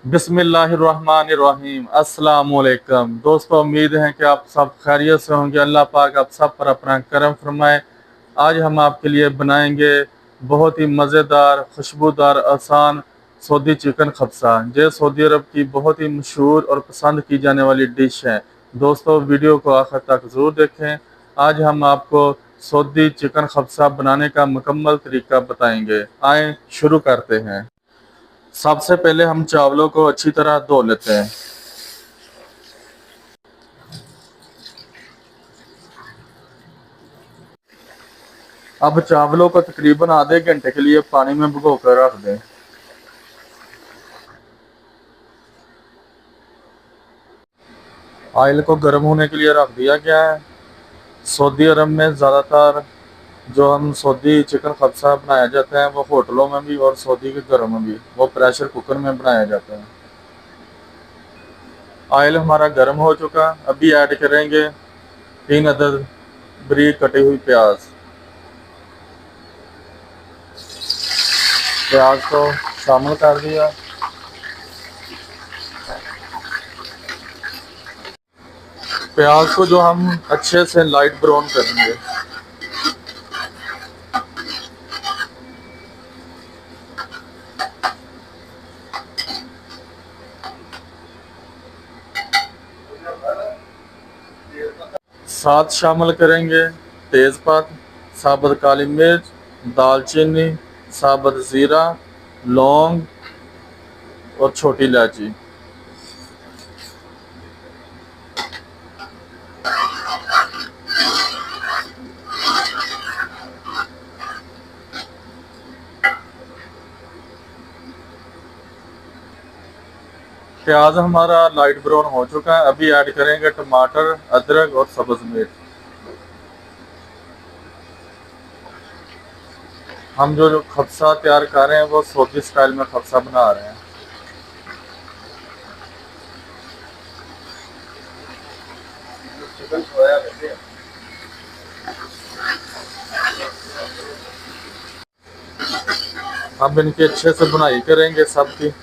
बिस्मिल्लाहिर्रहमानिर्रहीम। अस्सलामुअलैकुम दोस्तों, उम्मीद है कि आप सब खैरियत से होंगे। अल्लाह पाक आप सब पर अपना करम फरमाए। आज हम आपके लिए बनाएंगे बहुत ही मज़ेदार, खुशबूदार, आसान सऊदी चिकन खब्सा। ये सऊदी अरब की बहुत ही मशहूर और पसंद की जाने वाली डिश है। दोस्तों, वीडियो को आखिर तक ज़रूर देखें। आज हम आपको सऊदी चिकन खब्सा बनाने का मुकम्मल तरीका बताएंगे। आए शुरू करते हैं। सबसे पहले हम चावलों को अच्छी तरह धो लेते हैं। अब चावलों को तकरीबन आधे घंटे के लिए पानी में भिगो कर रख दें। ऑयल को गर्म होने के लिए रख दिया गया है। सऊदी अरब में ज़्यादातर जो हम सऊदी चिकन खब्सा बनाया जाता है वो होटलों में भी और सऊदी के घरों में भी वो प्रेशर कुकर में बनाया जाता है। ऑयल हमारा गर्म हो चुका। अभी ऐड करेंगे 3 अदद बारीक कटी हुई प्याज। प्याज को शामिल कर दिया। प्याज को जो हम अच्छे से लाइट ब्राउन करेंगे। 7 शामिल करेंगे तेज़पात, साबुत काली मिर्च, दालचीनी, साबुत ज़ीरा, लौंग और छोटी इलायची। प्याज हमारा लाइट ब्राउन हो चुका है। अभी ऐड करेंगे टमाटर, अदरक और सब्ज़ मिर्च। हम जो खब्सा तैयार कर रहे हैं वो सऊदी स्टाइल में खब्सा बना रहे हैं। अब इनकी अच्छे से बुनाई करेंगे सबकी।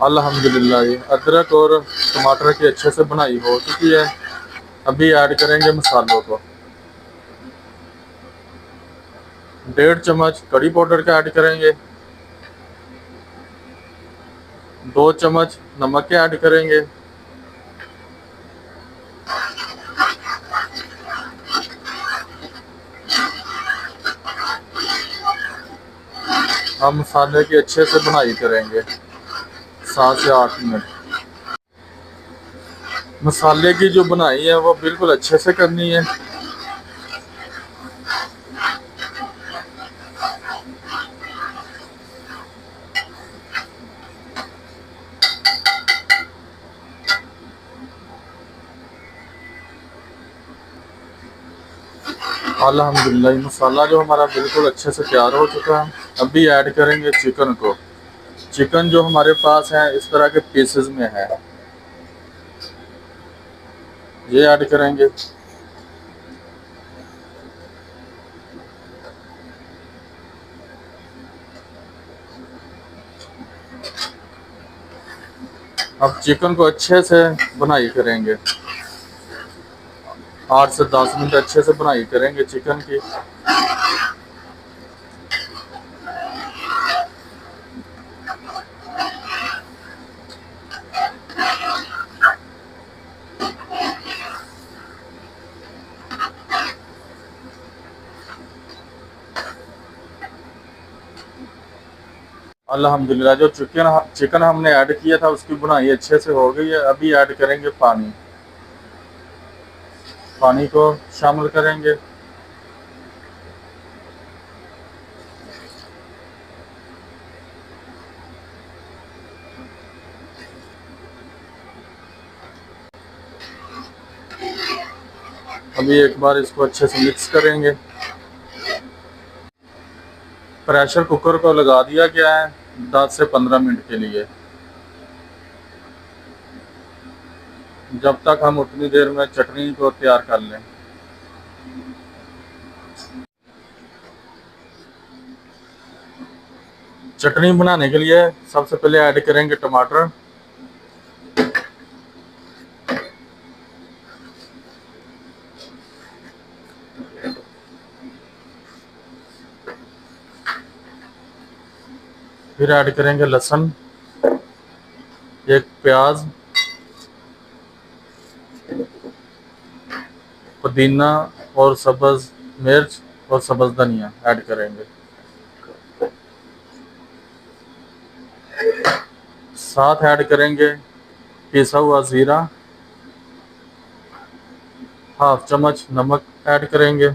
अल्हम्दुलिल्लाह ये अदरक और टमाटर की अच्छे से बुनाई हो चुकी है। अभी ऐड करेंगे मसालों को। 1.5 चम्मच कड़ी पाउडर का ऐड करेंगे। 2 चम्मच नमक के ऐड करेंगे। हम मसाले की अच्छे से बुनाई करेंगे 7 से 8 मिनट। मसाले की जो बुनाई है वो बिल्कुल अच्छे से करनी है। अल्हम्दुलिल्लाह मसाला जो हमारा बिल्कुल अच्छे से तैयार हो चुका है। अभी ऐड करेंगे चिकन को। चिकन जो हमारे पास है इस तरह के पीसेस में है, ये ऐड करेंगे। अब चिकन को अच्छे से बुनाई करेंगे। 8 से 10 मिनट अच्छे से बुनाई करेंगे चिकन की। अल्हम्दुलिल्लाह जो चिकन हमने ऐड किया था उसकी बुनाई अच्छे से हो गई है। अभी ऐड करेंगे पानी। पानी को शामिल करेंगे। अभी एक बार इसको अच्छे से मिक्स करेंगे। प्रेशर कुकर को लगा दिया गया है 10 से 15 मिनट के लिए। जब तक हम उतनी देर में चटनी को तैयार कर लें। चटनी बनाने के लिए सबसे पहले ऐड करेंगे टमाटर, फिर ऐड करेंगे लहसुन, एक प्याज, पुदीना और सब्ज मिर्च और सब्ज धनिया ऐड करेंगे। साथ ऐड करेंगे पिसा हुआ जीरा, हाफ चम्मच नमक ऐड करेंगे,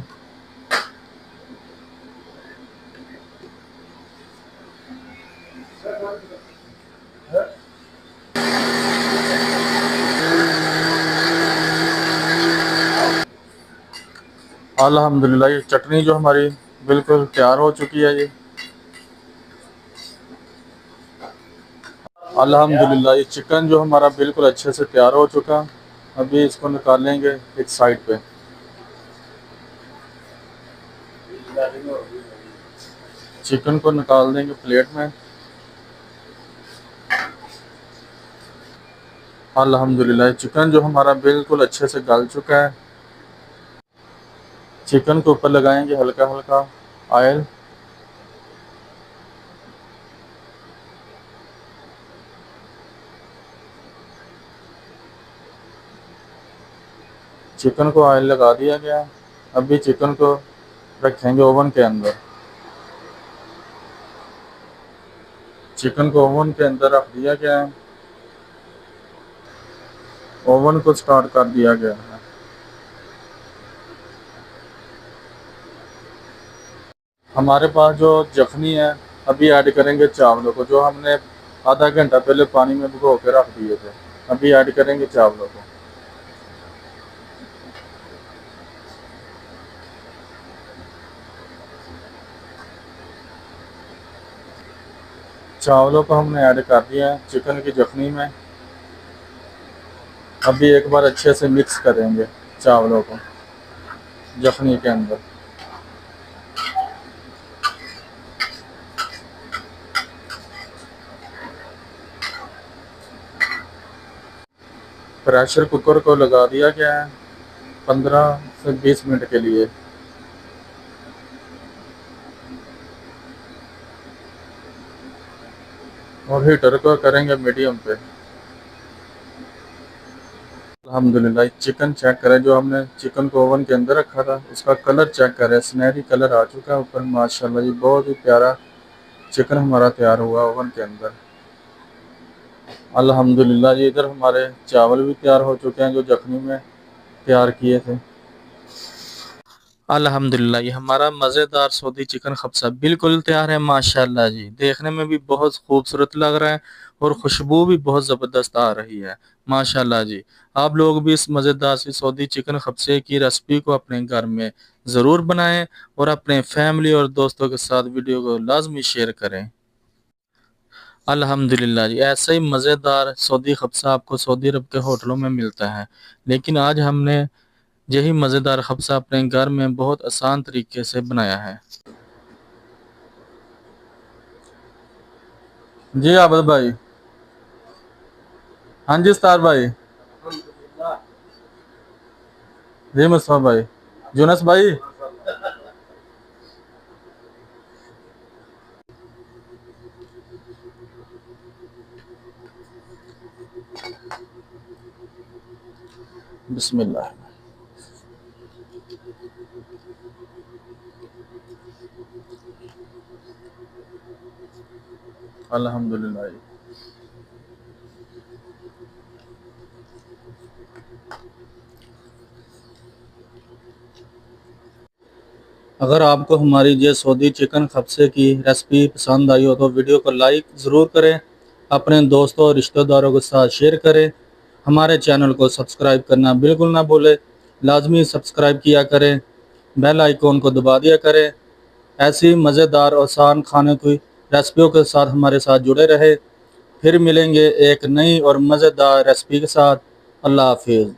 अल्हम्दुलिल्लाह ये चटनी जो हमारी बिल्कुल तैयार हो चुकी है। ये अल्हम्दुलिल्लाह ये चिकन जो हमारा बिल्कुल अच्छे से तैयार हो चुका। अभी इसको निकालेंगे एक साइड पे। चिकन को निकाल देंगे प्लेट में। अल्हम्दुलिल्लाह चिकन जो हमारा बिल्कुल अच्छे से गल चुका है। चिकन के ऊपर लगाएंगे हल्का हल्का ऑयल। चिकन को ऑयल लगा दिया गया। अभी चिकन को रखेंगे ओवन के अंदर। चिकन को ओवन के अंदर रख दिया गया है। ओवन को स्टार्ट कर दिया गया है। हमारे पास जो जखनी है, अभी ऐड करेंगे चावलों को जो हमने आधा घंटा पहले पानी में भिगो के रख दिए थे। अभी ऐड करेंगे चावलों को। चावलों को हमने ऐड कर दिया है चिकन की जखनी में। अभी एक बार अच्छे से मिक्स करेंगे चावलों को जखनी के अंदर। प्रेशर कुकर को लगा दिया गया है 15 से 20 मिनट के लिए। और हीटर को करेंगे मीडियम पे। अल्हम्दुलिल्लाह चिकन चेक करें, जो हमने चिकन को ओवन के अंदर रखा था उसका कलर चेक करें, सुनहरी कलर आ चुका है ऊपर माशाल्लाह जी। बहुत ही प्यारा चिकन हमारा तैयार हुआ ओवन के अंदर। अल्हम्दुलिल्लाह जी इधर हमारे चावल भी तैयार हो चुके हैं जो जखनी में तैयार किए थे। अल्हम्दुलिल्लाह ये हमारा मज़ेदार सऊदी चिकन खब्सा बिल्कुल तैयार है माशाल्लाह जी। देखने में भी बहुत खूबसूरत लग रहा है और खुशबू भी बहुत ज़बरदस्त आ रही है माशाल्लाह जी। आप लोग भी इस मज़ेदार सी सऊदी चिकन खब्से की रेसिपी को अपने घर में ज़रूर बनाएं और अपने फैमिली और दोस्तों के साथ वीडियो को लाजमी शेयर करें। अल्हम्दुलिल्लाह जी ऐसा ही मज़ेदार सऊदी खब्सा आपको सऊदी अरब के होटलों में मिलता है, लेकिन आज हमने यही मज़ेदार खब्सा अपने घर में बहुत आसान तरीके से बनाया है। जी आबद भाई। हाँ जी स्टार भाई। जी मुस्तफा भाई। यूनस भाई। बिस्मिल्लाह। अल्हम्दुलिल्लाह। अगर आपको हमारी ये सऊदी चिकन खब्से की रेसिपी पसंद आई हो तो वीडियो को लाइक ज़रूर करें, अपने दोस्तों और रिश्तेदारों के साथ शेयर करें। हमारे चैनल को सब्सक्राइब करना बिल्कुल ना भूलें, लाजमी सब्सक्राइब किया करें, बेल आइकॉन को दबा दिया करें ऐसी मज़ेदार और आसान खाने की रेसिपियों के साथ हमारे साथ जुड़े रहे। फिर मिलेंगे एक नई और मज़ेदार रेसिपी के साथ। अल्लाह हाफिज़।